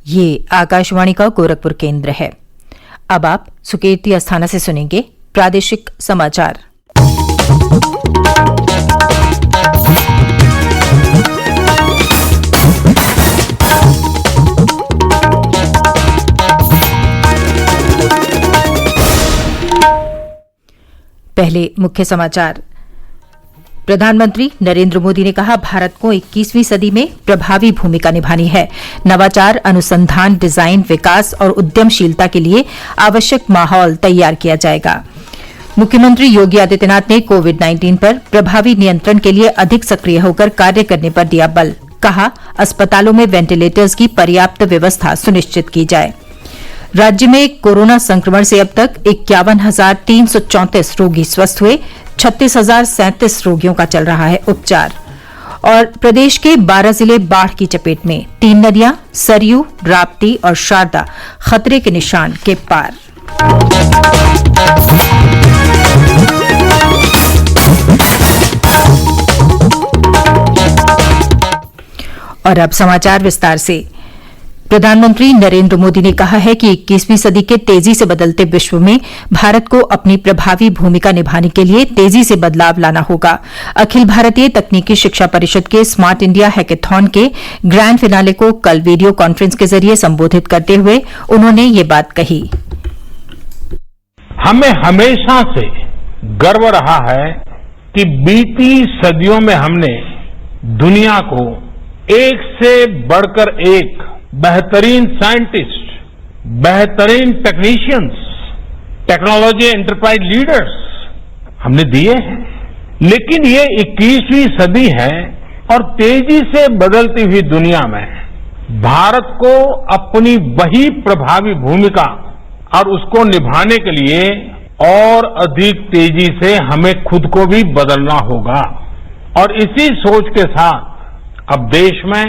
ये आकाशवाणी का गोरखपुर केंद्र है। अब आप सुकीर्ति अस्थाना से सुनेंगे प्रादेशिक समाचार। पहले मुख्य समाचार। प्रधानमंत्री नरेंद्र मोदी ने कहा, भारत को 21वीं सदी में प्रभावी भूमिका निभानी है। नवाचार, अनुसंधान, डिजाइन, विकास और उद्यमशीलता के लिए आवश्यक माहौल तैयार किया जाएगा। मुख्यमंत्री योगी आदित्यनाथ ने कोविड-19 पर प्रभावी नियंत्रण के लिए अधिक सक्रिय होकर कार्य करने पर दिया बल। कहा, अस्पतालों में वेंटिलेटर्स की पर्याप्त व्यवस्था सुनिश्चित की जाए। राज्य में कोरोना संक्रमण से अब तक 51,334 रोगी स्वस्थ हुए, 36,037 रोगियों का चल रहा है उपचार। और प्रदेश के 12 जिले बाढ़ की चपेट में, 3 नदियां सरयू, राप्ती और शारदा खतरे के निशान के पार। और अब समाचार विस्तार से। प्रधानमंत्री नरेंद्र मोदी ने कहा है कि 21वीं सदी के तेजी से बदलते विश्व में भारत को अपनी प्रभावी भूमिका निभाने के लिए तेजी से बदलाव लाना होगा। अखिल भारतीय तकनीकी शिक्षा परिषद के स्मार्ट इंडिया हैकेथॉन के ग्रैंड फिनाले को कल वीडियो कॉन्फ्रेंस के जरिए संबोधित करते हुए उन्होंने ये बात कही। हमें हमेशा से गर्व रहा है कि बीती सदियों में हमने दुनिया को एक से बढ़कर एक बेहतरीन साइंटिस्ट, बेहतरीन टेक्नीशियंस, टेक्नोलॉजी एंटरप्राइज लीडर्स हमने दिए हैं। लेकिन ये 21वीं सदी है और तेजी से बदलती हुई दुनिया में भारत को अपनी वही प्रभावी भूमिका और उसको निभाने के लिए और अधिक तेजी से हमें खुद को भी बदलना होगा। और इसी सोच के साथ अब देश में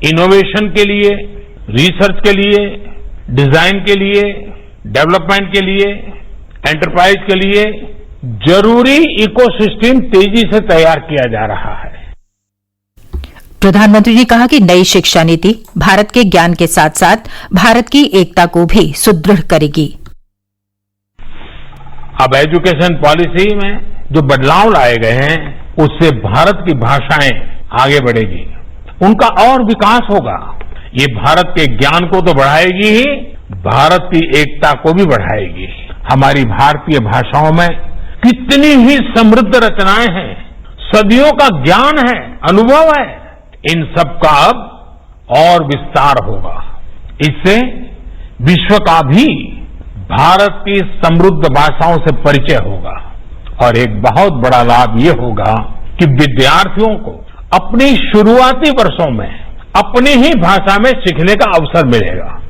इनोवेशन के लिए, रिसर्च के लिए, डिजाइन के लिए, डेवलपमेंट के लिए, एंटरप्राइज के लिए जरूरी इकोसिस्टम तेजी से तैयार किया जा रहा है। प्रधानमंत्री ने कहा कि नई शिक्षा नीति भारत के ज्ञान के साथ साथ भारत की एकता को भी सुदृढ़ करेगी। अब एजुकेशन पॉलिसी में जो बदलाव लाए गए हैं उससे भारत की भाषाएं आगे बढ़ेगी, उनका और विकास होगा। ये भारत के ज्ञान को तो बढ़ाएगी ही, भारत की एकता को भी बढ़ाएगी। हमारी भारतीय भाषाओं में कितनी ही समृद्ध रचनाएं हैं, सदियों का ज्ञान है, अनुभव है। इन सब का अब और विस्तार होगा। इससे विश्व का भी भारत की समृद्ध भाषाओं से परिचय होगा। और एक बहुत बड़ा लाभ ये होगा कि विद्यार्थियों को अपनी शुरुआती वर्षों में अपनी ही भाषा में सीखने का अवसर मिलेगा।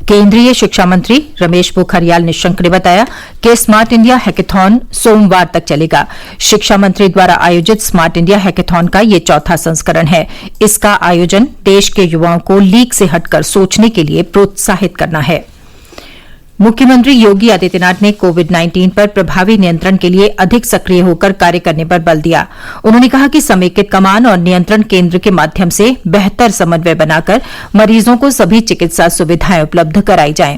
केंद्रीय शिक्षा मंत्री रमेश पोखरियाल निशंक ने बताया कि स्मार्ट इंडिया हैकेथॉन सोमवार तक चलेगा। शिक्षा मंत्री द्वारा आयोजित स्मार्ट इंडिया हैकेथॉन का यह चौथा संस्करण है। इसका आयोजन देश के युवाओं को लीक से हटकर सोचने के लिए प्रोत्साहित करना है। मुख्यमंत्री योगी आदित्यनाथ ने कोविड-19 पर प्रभावी नियंत्रण के लिए अधिक सक्रिय होकर कार्य करने पर बल दिया। उन्होंने कहा कि समेकित कमान और नियंत्रण केंद्र के माध्यम से बेहतर समन्वय बनाकर मरीजों को सभी चिकित्सा सुविधाएं उपलब्ध कराई जाएं।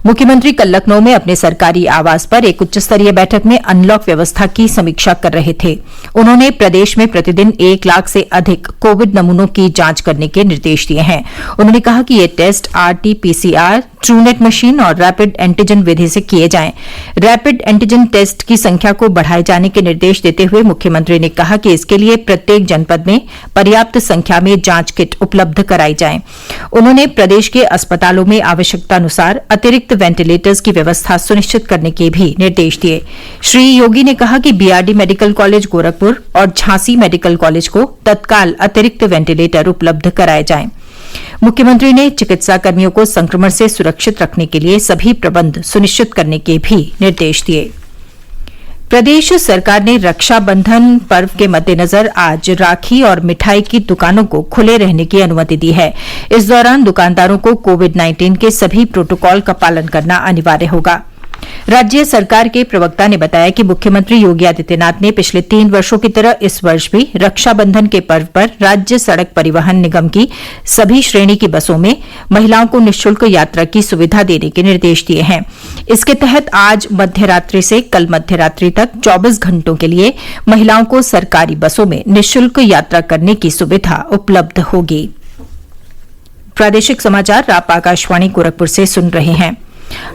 मुख्यमंत्री कल लखनऊ में अपने सरकारी आवास पर एक उच्च स्तरीय बैठक में अनलॉक व्यवस्था की समीक्षा कर रहे थे। उन्होंने प्रदेश में प्रतिदिन 1 लाख से अधिक कोविड नमूनों की जांच करने के निर्देश दिए हैं। उन्होंने कहा कि ये टेस्ट आरटी-पीसीआर, ट्रूनेट मशीन और रैपिड एंटीजन विधि से किए जाएं। रैपिड एंटीजन टेस्ट की संख्या को बढ़ाए जाने के निर्देश देते हुए मुख्यमंत्री ने कहा कि इसके लिए प्रत्येक जनपद में पर्याप्त संख्या में जांच किट उपलब्ध कराई जाएं। उन्होंने प्रदेश के अस्पतालों में आवश्यकतानुसार अतिरिक्त वेंटिलेटर्स की व्यवस्था सुनिश्चित करने के भी निर्देश दिए। श्री योगी ने कहा कि बीआरडी मेडिकल कॉलेज गोरखपुर और झांसी मेडिकल कॉलेज को तत्काल अतिरिक्त वेंटिलेटर उपलब्ध कराए जाएं। मुख्यमंत्री ने चिकित्सा कर्मियों को संक्रमण से सुरक्षित रखने के लिए सभी प्रबंध सुनिश्चित करने के भी निर्देश दिए। प्रदेश सरकार ने रक्षाबंधन पर्व के मद्देनजर आज राखी और मिठाई की दुकानों को खुले रहने की अनुमति दी है। इस दौरान दुकानदारों को कोविड-19 के सभी प्रोटोकॉल का पालन करना अनिवार्य होगा। राज्य सरकार के प्रवक्ता ने बताया कि मुख्यमंत्री योगी आदित्यनाथ ने पिछले 3 वर्षों की तरह इस वर्ष भी रक्षाबंधन के पर्व पर राज्य सड़क परिवहन निगम की सभी श्रेणी की बसों में महिलाओं को निःशुल्क यात्रा की सुविधा देने के निर्देश दिए हैं। इसके तहत आज मध्यरात्रि से कल मध्यरात्रि तक 24 घंटों के लिए महिलाओं को सरकारी बसों में निःशुल्क यात्रा करने की सुविधा उपलब्ध होगी। प्रादेशिक समाचार आप आकाशवाणी गोरखपुर से सुन रहे हैं।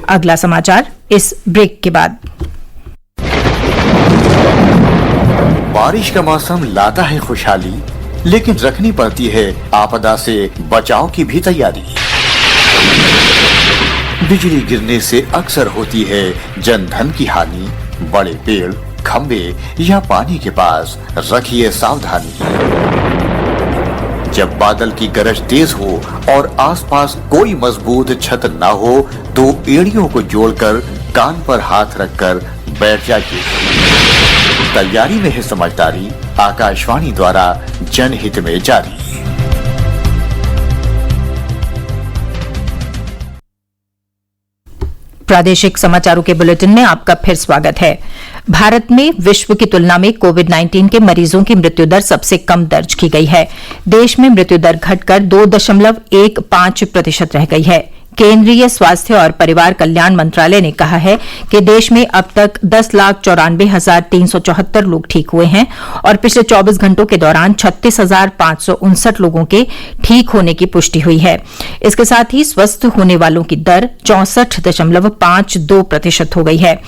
अगला समाचार इस ब्रेक के बाद। बारिश का मौसम लाता है खुशहाली, लेकिन रखनी पड़ती है आपदा से बचाव की भी तैयारी। बिजली गिरने से अक्सर होती है जनधन की हानि। बड़े पेड़, खंभे या पानी के पास रखिए सावधानी। जब बादल की गरज तेज हो और आसपास कोई मजबूत छत न हो तो एड़ियों को जोड़कर कान पर हाथ रखकर बैठ जाइए। तैयारी में है समझदारी। आकाशवाणी द्वारा जनहित में जारी। प्रादेशिक समाचारों के बुलेटिन में आपका फिर स्वागत है। भारत में विश्व की तुलना में कोविड-19 के मरीजों की मृत्यु दर सबसे कम दर्ज की गई है। देश में मृत्यु दर घटकर 2.15% रह गई है। केंद्रीय स्वास्थ्य और परिवार कल्याण मंत्रालय ने कहा है कि देश में अब तक 10,94,374 लोग ठीक हुए हैं और पिछले 24 घंटों के दौरान 36,559 लोगों के ठीक होने की पुष्टि हुई है। इसके साथ ही स्वस्थ होने वालों की दर 64.52% हो गई है।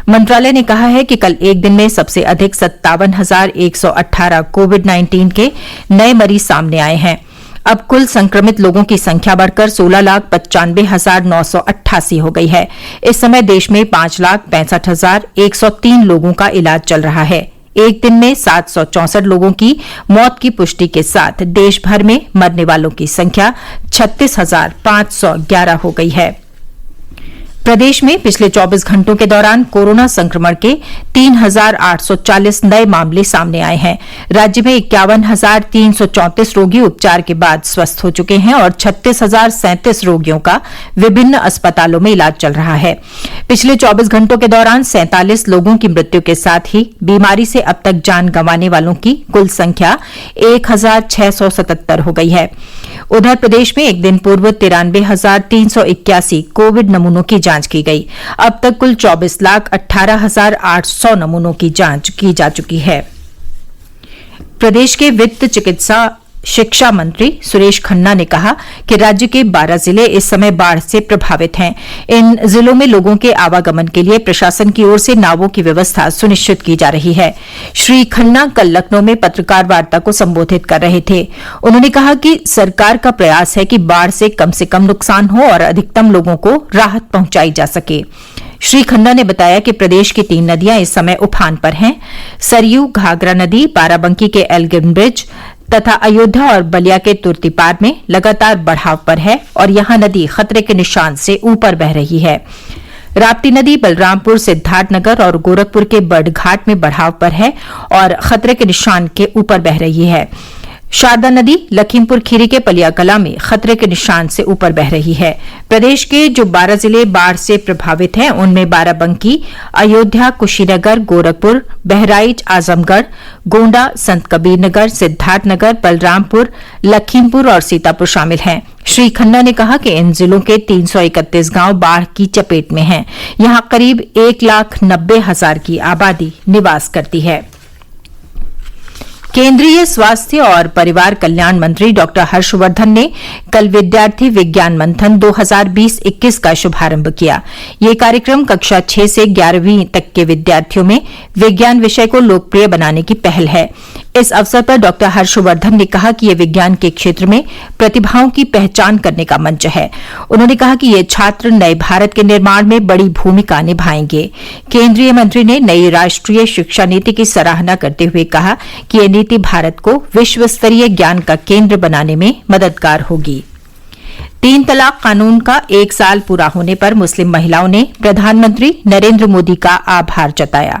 मंत्रालय ने कहा है कि कल एक दिन में सबसे अधिक 57,118 कोविड-19 के नए मरीज सामने आए हैं। अब कुल संक्रमित लोगों की संख्या बढ़कर 16,95,988 हो गई है। इस समय देश में 5,65,103 लोगों का इलाज चल रहा है। एक दिन में 764 लोगों की मौत की पुष्टि के साथ देश भर में मरने वालों की संख्या 36,511 हो गई है। प्रदेश में पिछले 24 घंटों के दौरान कोरोना संक्रमण के 3,840 नए मामले सामने आए हैं। राज्य में 51,334 रोगी उपचार के बाद स्वस्थ हो चुके हैं और 36,037 रोगियों का विभिन्न अस्पतालों में इलाज चल रहा है। पिछले 24 घंटों के दौरान 47 लोगों की मृत्यु के साथ ही बीमारी से अब तक जान गंवाने वालों की कुल संख्या 1,677 हो गई है। उधर प्रदेश में एक दिन पूर्व 93,381 कोविड नमूनों की जांच की गई। अब तक कुल 24,18,800 नमूनों की जांच की जा चुकी है। प्रदेश के वित्त चिकित्सा शिक्षा मंत्री सुरेश खन्ना ने कहा कि राज्य के 12 जिले इस समय बाढ़ से प्रभावित हैं। इन जिलों में लोगों के आवागमन के लिए प्रशासन की ओर से नावों की व्यवस्था सुनिश्चित की जा रही है। श्री खन्ना कल लखनऊ में पत्रकार वार्ता को संबोधित कर रहे थे। उन्होंने कहा कि सरकार का प्रयास है कि बाढ़ से कम नुकसान हो और अधिकतम लोगों को राहत पहुंचाई जा सके। श्री खन्ना ने बताया कि प्रदेश की 3 नदियां इस समय उफान पर हैं। सरयू, घाघरा नदी, बाराबंकी के एल्गिन ब्रिज तथा अयोध्या और बलिया के तुर्तीपार में लगातार बढ़ाव पर है और यहां नदी खतरे के निशान से ऊपर बह रही है। राप्ती नदी बलरामपुर, सिद्धार्थनगर और गोरखपुर के बर्डघाट में बढ़ाव पर है और खतरे के निशान के ऊपर बह रही है। शारदा नदी लखीमपुर खीरी के पलियाकला में खतरे के निशान से ऊपर बह रही है। प्रदेश के जो 12 जिले बाढ़ से प्रभावित हैं उनमें बाराबंकी, अयोध्या, कुशीनगर, गोरखपुर, बहराइच, आजमगढ़, गोंडा, संत कबीरनगर, सिद्धार्थनगर, बलरामपुर, लखीमपुर और सीतापुर शामिल हैं। श्री खन्ना ने कहा कि इन जिलों के 331 गांव बाढ़ की चपेट में हैं। यहां करीब 1,90,000 की आबादी निवास करती है। केंद्रीय स्वास्थ्य और परिवार कल्याण मंत्री डॉक्टर हर्षवर्धन ने कल विद्यार्थी विज्ञान मंथन 2020-21 का शुभारंभ किया। ये कार्यक्रम कक्षा 6 से 11वीं तक के विद्यार्थियों में विज्ञान विषय को लोकप्रिय बनाने की पहल है। इस अवसर पर डॉक्टर हर्षवर्धन ने कहा कि ये विज्ञान के क्षेत्र में प्रतिभाओं की पहचान करने का मंच है। उन्होंने कहा कि ये छात्र नए भारत के निर्माण में बड़ी भूमिका निभाएंगे। केंद्रीय मंत्री ने नई राष्ट्रीय शिक्षा नीति की सराहना करते हुए कहा कि ये नीति भारत को विश्व स्तरीय ज्ञान का केंद्र बनाने में मददगार होगी। तीन तलाक कानून का 1 साल पूरा होने पर मुस्लिम महिलाओं ने प्रधानमंत्री नरेंद्र मोदी का आभार जताया।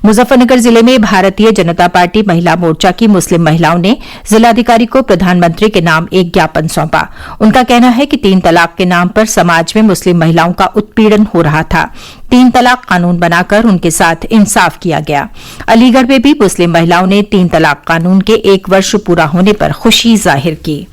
मुजफ्फरनगर जिले में भारतीय जनता पार्टी महिला मोर्चा की मुस्लिम महिलाओं ने जिलाधिकारी को प्रधानमंत्री के नाम एक ज्ञापन सौंपा। उनका कहना है कि 3 तलाक के नाम पर समाज में मुस्लिम महिलाओं का उत्पीड़न हो रहा था। 3 तलाक कानून बनाकर उनके साथ इंसाफ किया गया। अलीगढ़ में भी मुस्लिम महिलाओं ने 3 तलाक कानून के 1 वर्ष पूरा होने पर खुशी जाहिर की।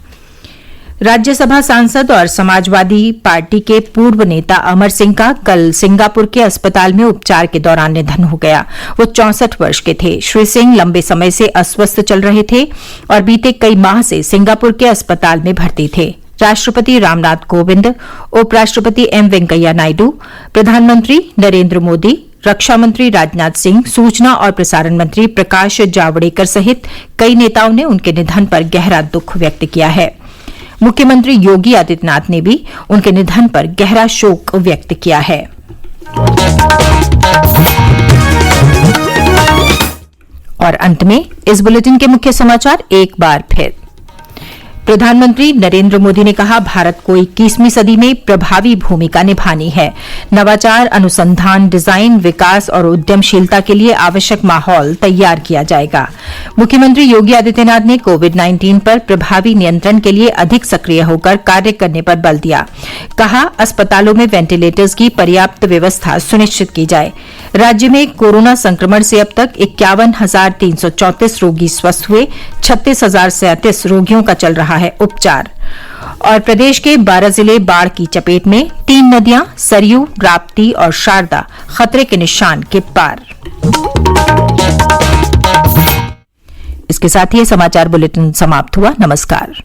राज्यसभा सांसद और समाजवादी पार्टी के पूर्व नेता अमर सिंह का कल सिंगापुर के अस्पताल में उपचार के दौरान निधन हो गया। वो 64 वर्ष के थे। श्री सिंह लंबे समय से अस्वस्थ चल रहे थे और बीते कई माह से सिंगापुर के अस्पताल में भर्ती थे। राष्ट्रपति रामनाथ कोविंद, उपराष्ट्रपति एम वेंकैया नायडू, प्रधानमंत्री नरेंद्र मोदी, रक्षा मंत्री राजनाथ सिंह, सूचना और प्रसारण मंत्री प्रकाश जावड़ेकर सहित कई नेताओं ने उनके निधन पर गहरा दुख व्यक्त किया है। मुख्यमंत्री योगी आदित्यनाथ ने भी उनके निधन पर गहरा शोक व्यक्त किया है। और अंत में इस बुलेटिन के मुख्य समाचार एक बार फिर। प्रधानमंत्री नरेंद्र मोदी ने कहा, भारत को 21वीं सदी में प्रभावी भूमिका निभानी है। नवाचार, अनुसंधान, डिजाइन, विकास और उद्यमशीलता के लिए आवश्यक माहौल तैयार किया जाएगा। मुख्यमंत्री योगी आदित्यनाथ ने कोविड-19 पर प्रभावी नियंत्रण के लिए अधिक सक्रिय होकर कार्य करने पर बल दिया। कहा, अस्पतालों में वेंटिलेटर्स की पर्याप्त व्यवस्था सुनिश्चित की जाए। राज्य में कोरोना संक्रमण से अब तक 51,334 रोगी स्वस्थ हुए, 36,037 रोगियों का चल रहा है उपचार। और प्रदेश के 12 जिले बाढ़ की चपेट में, 3 नदियां सरयू, राप्ती और शारदा खतरे के निशान के पार। इसके साथ ही समाचार बुलेटिन समाप्त हुआ। नमस्कार।